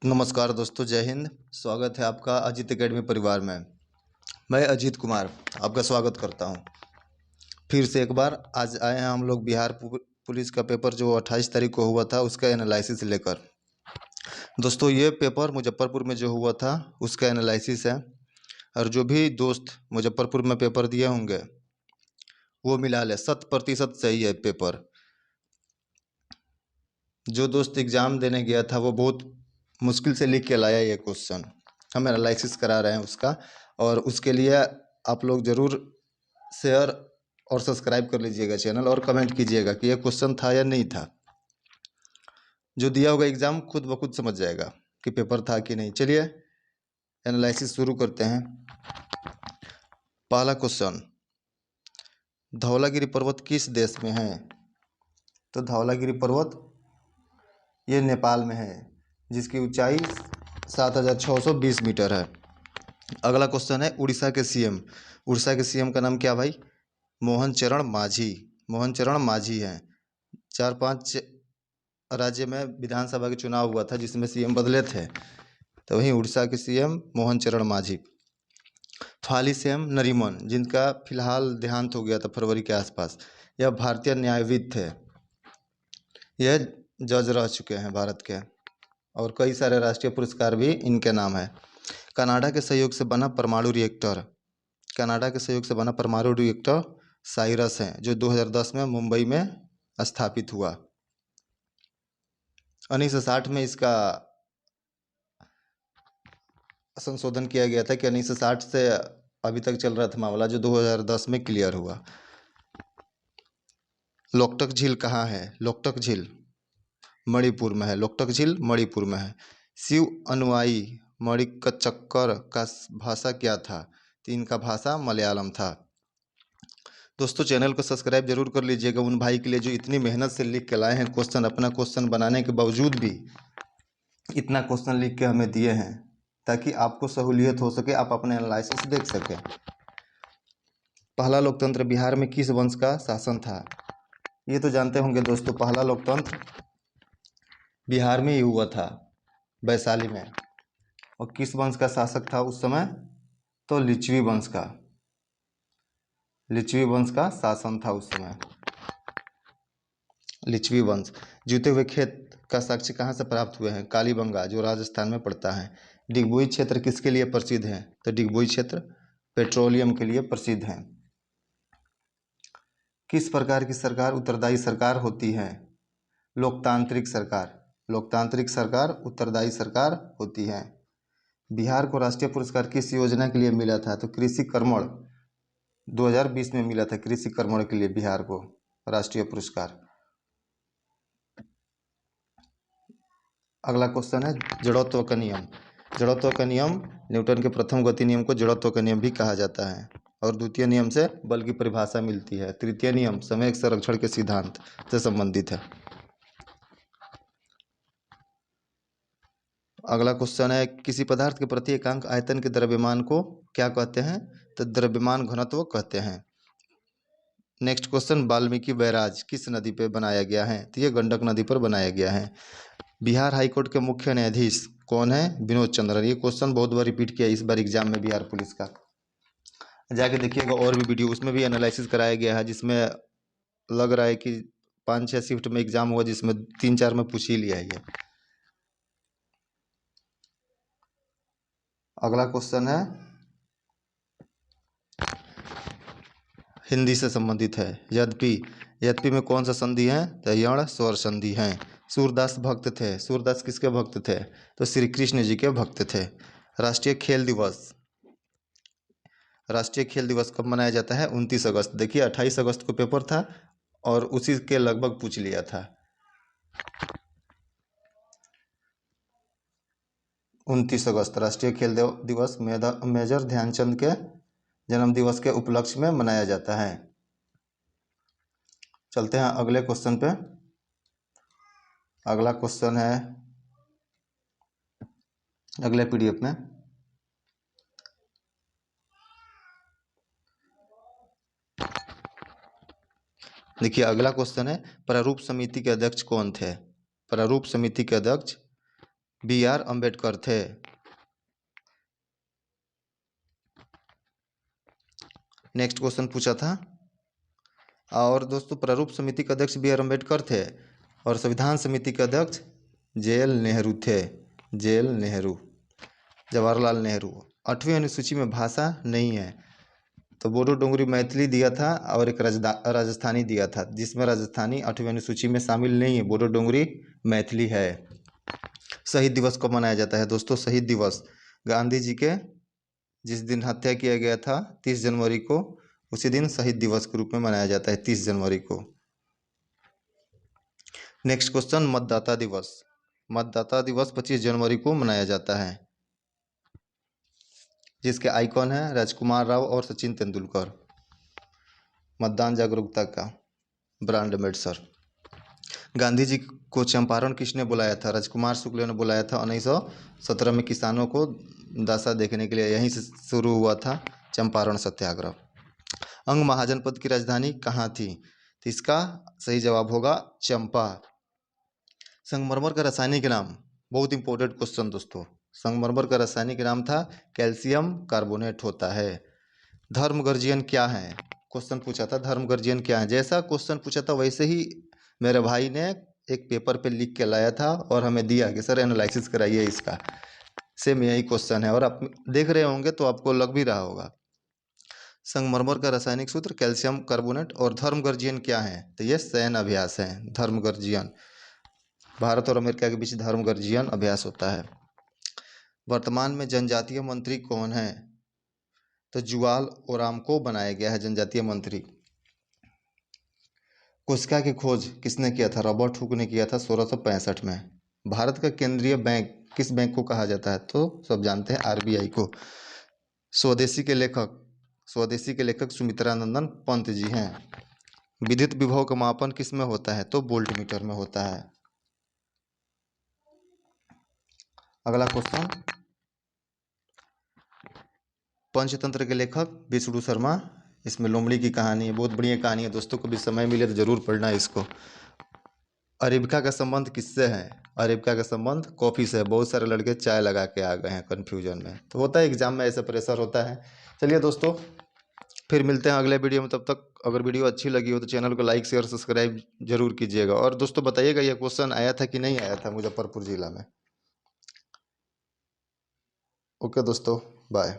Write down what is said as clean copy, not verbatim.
नमस्कार दोस्तों, जय हिंद। स्वागत है आपका अजीत एकेडमी परिवार में। मैं अजीत कुमार आपका स्वागत करता हूं। फिर से एक बार आज आए हैं हम लोग बिहार पुलिस का पेपर जो 28 तारीख को हुआ था उसका एनालिसिस लेकर। दोस्तों, ये पेपर मुजफ्फरपुर में जो हुआ था उसका एनालिसिस है, और जो भी दोस्त मुजफ्फरपुर में पेपर दिए होंगे वो मिला ले, 100% सही है पेपर। जो दोस्त एग्ज़ाम देने गया था वो बहुत मुश्किल से लिख के लाया ये क्वेश्चन। हम एनालिसिस करा रहे हैं उसका, और उसके लिए आप लोग ज़रूर शेयर और सब्सक्राइब कर लीजिएगा चैनल, और कमेंट कीजिएगा कि ये क्वेश्चन था या नहीं था। जो दिया होगा एग्ज़ाम खुद ब खुद समझ जाएगा कि पेपर था कि नहीं। चलिए एनालिसिस शुरू करते हैं। पहला क्वेश्चन, धौलागिरी पर्वत किस देश में है? तो धौलागिरी पर्वत ये नेपाल में है, जिसकी ऊंचाई 7,620 मीटर है। अगला क्वेश्चन है उड़ीसा के सीएम। उड़ीसा के सीएम का नाम क्या भाई? मोहन चरण मांझी। मोहन चरण मांझी हैं। 4-5 राज्य में विधानसभा के चुनाव हुआ था जिसमें सीएम बदले थे, तो वहीं उड़ीसा के सीएम मोहन चरण मांझी। हाली सीएम नरीमन, जिनका फिलहाल देहांत हो गया था फरवरी के आसपास, यह भारतीय न्यायविद थे। यह जज रह चुके हैं भारत के, और कई सारे राष्ट्रीय पुरस्कार भी इनके नाम है। कनाडा के सहयोग से बना परमाणु रिएक्टर। कनाडा के सहयोग से बना परमाणु रिएक्टर साइरस है, जो 2010 में मुंबई में स्थापित हुआ। 1960 में इसका संशोधन किया गया था कि 1960 से अभी तक चल रहा था मामला, जो 2010 में क्लियर हुआ। लोकटक झील कहाँ है? लोकटक झील मणिपुर में है। लोकटक झील मणिपुर में है। शिव अनुयायी मणिकचक्कर का भाषा क्या था? तो इनका भाषा मलयालम था। दोस्तों, चैनल को सब्सक्राइब जरूर कर लीजिएगा उन भाई के लिए जो इतनी मेहनत से लिख के लाए हैं क्वेश्चन। अपना क्वेश्चन बनाने के बावजूद भी इतना क्वेश्चन लिख के हमें दिए हैं, ताकि आपको सहूलियत हो सके, आप अपने एनालिसिस देख सकें। पहला लोकतंत्र बिहार में किस वंश का शासन था? ये तो जानते होंगे दोस्तों, पहला लोकतंत्र बिहार में ही हुआ था, वैशाली में। और किस वंश का शासक था उस समय? तो लिच्छवी वंश का। लिच्छवी वंश का शासन था उस समय। लिच्छवी वंश। जीते हुए खेत का साक्ष्य कहाँ से प्राप्त हुए हैं? कालीबंगा, जो राजस्थान में पड़ता है। डिगबोई क्षेत्र किसके लिए प्रसिद्ध है? तो डिगबोई क्षेत्र पेट्रोलियम के लिए प्रसिद्ध है। किस प्रकार की सरकार उत्तरदायी सरकार होती है? लोकतांत्रिक सरकार। लोकतांत्रिक सरकार उत्तरदायी सरकार होती है। बिहार को राष्ट्रीय पुरस्कार किस योजना के लिए मिला था? तो कृषि कर्मण 2020 में मिला था। कृषि कर्मण के लिए बिहार को राष्ट्रीय पुरस्कार। अगला क्वेश्चन है जड़त्व का नियम। जड़त्व का नियम, न्यूटन के प्रथम गति नियम को जड़त्व का नियम भी कहा जाता है, और द्वितीय नियम से बल की परिभाषा मिलती है। तृतीय नियम समय संरक्षण के सिद्धांत से संबंधित है। अगला क्वेश्चन है किसी पदार्थ के प्रति एकांक आयतन के द्रव्यमान को क्या कहते हैं? तो द्रव्यमान घनत्व कहते हैं। नेक्स्ट क्वेश्चन, वाल्मीकि बैराज किस नदी पर बनाया गया है? तो ये गंडक नदी पर बनाया गया है। बिहार हाईकोर्ट के मुख्य न्यायाधीश कौन है? विनोद चंद्रन। ये क्वेश्चन बहुत बार रिपीट किया इस बार एग्जाम में बिहार पुलिस का। जाके देखिएगा और भी वीडियो, उसमें भी एनालिसिस कराया गया है, जिसमें लग रहा है कि 5-6 शिफ्ट में एग्जाम हुआ, जिसमें 3-4 में पूछ ही लिया है ये। अगला क्वेश्चन है हिंदी से संबंधित है। यद्यपि। यद्यपि में कौन सा संधि है? तो यण स्वर संधि है। सूरदास भक्त थे। सूरदास किसके भक्त थे? तो श्री कृष्ण जी के भक्त थे। राष्ट्रीय खेल दिवस। राष्ट्रीय खेल दिवस कब मनाया जाता है? 29 अगस्त। देखिए 28 अगस्त को पेपर था और उसी के लगभग पूछ लिया था। 29 अगस्त राष्ट्रीय खेल दिवस मेजर ध्यानचंद के जन्म दिवस के उपलक्ष्य में मनाया जाता है। चलते हैं अगले क्वेश्चन पे। अगला क्वेश्चन है अगले पीडीएफ में। देखिए अगला क्वेश्चन है प्रारूप समिति के अध्यक्ष कौन थे? प्रारूप समिति के अध्यक्ष BR अम्बेडकर थे। नेक्स्ट क्वेश्चन पूछा था। और दोस्तों प्रारूप समिति के अध्यक्ष BR अम्बेडकर थे और संविधान समिति के अध्यक्ष JL नेहरू थे। JL नेहरू, जवाहरलाल नेहरू। 8वीं अनुसूची में भाषा नहीं है, तो बोडो डोंगरी मैथिली दिया था और एक राजस्थानी दिया था, जिसमें राजस्थानी 8वीं अनुसूची में शामिल नहीं है, बोडो डोंगरी मैथिली है। शहीद दिवस कब मनाया जाता है दोस्तों? शहीद दिवस गांधी जी के जिस दिन हत्या किया गया था 30 जनवरी को, उसी दिन शहीद दिवस के रूप में मनाया जाता है, 30 जनवरी को। नेक्स्ट क्वेश्चन, मतदाता दिवस। मतदाता दिवस 25 जनवरी को मनाया जाता है, जिसके आइकॉन है राजकुमार राव और सचिन तेंदुलकर। मतदान जागरूकता का ब्रांड एम्बेसडर। गांधी जी को चंपारण किसने बुलाया था? राजकुमार शुक्ल ने बुलाया था। 1917 में किसानों को दशा देखने के लिए यहीं से शुरू हुआ था चंपारण सत्याग्रह। अंग महाजनपद की राजधानी कहाँ थी? तो इसका सही जवाब होगा चंपा। संगमरमर का रासायनिक नाम, बहुत इंपॉर्टेंट क्वेश्चन दोस्तों। संगमरमर का रासायनिक नाम था कैल्शियम कार्बोनेट होता है। धर्म गर्जियन क्या है? क्वेश्चन पूछा था धर्म गर्जियन क्या है। जैसा क्वेश्चन पूछा था वैसे ही मेरे भाई ने एक पेपर पे लिख के लाया था और हमें दिया कि सर एनालिसिस कराइए इसका। सेम यही क्वेश्चन है और आप देख रहे होंगे तो आपको लग भी रहा होगा। संगमरमर का रासायनिक सूत्र कैल्शियम कार्बोनेट। और धर्म गर्जियन क्या है? तो ये सैन्य अभ्यास है। धर्म गर्जियन भारत और अमेरिका के बीच धर्म गर्जियन अभ्यास होता है। वर्तमान में जनजातीय मंत्री कौन है? तो जुवाल ओराम को बनाया गया है जनजातीय मंत्री। कोशिका की खोज किसने किया था? रॉबर्ट हुक ने किया था 1665 में। भारत का केंद्रीय बैंक किस बैंक को कहा जाता है? तो सब जानते हैं RBI को। स्वदेशी के लेखक सुमित्रानंदन पंत जी हैं। विद्युत विभव का मापन किस में होता है? तो वोल्ट मीटर में होता है। अगला क्वेश्चन, पंचतंत्र के लेखक विष्णु शर्मा। इसमें लोमड़ी की कहानी है, बहुत बढ़िया कहानी है दोस्तों, कभी समय मिले तो जरूर पढ़ना इसको। अरेबिका का संबंध किससे है? अरेबिका का संबंध कॉफ़ी से है। बहुत सारे लड़के चाय लगा के आ गए हैं कन्फ्यूजन में, तो होता है एग्जाम में, ऐसा प्रेशर होता है। चलिए दोस्तों, फिर मिलते हैं अगले वीडियो में। तब तक अगर वीडियो अच्छी लगी हो तो चैनल को लाइक शेयर सब्सक्राइब जरूर कीजिएगा। और दोस्तों बताइएगा ये क्वेश्चन आया था कि नहीं आया था मुजफ्फरपुर जिला में। ओके दोस्तों, बाय।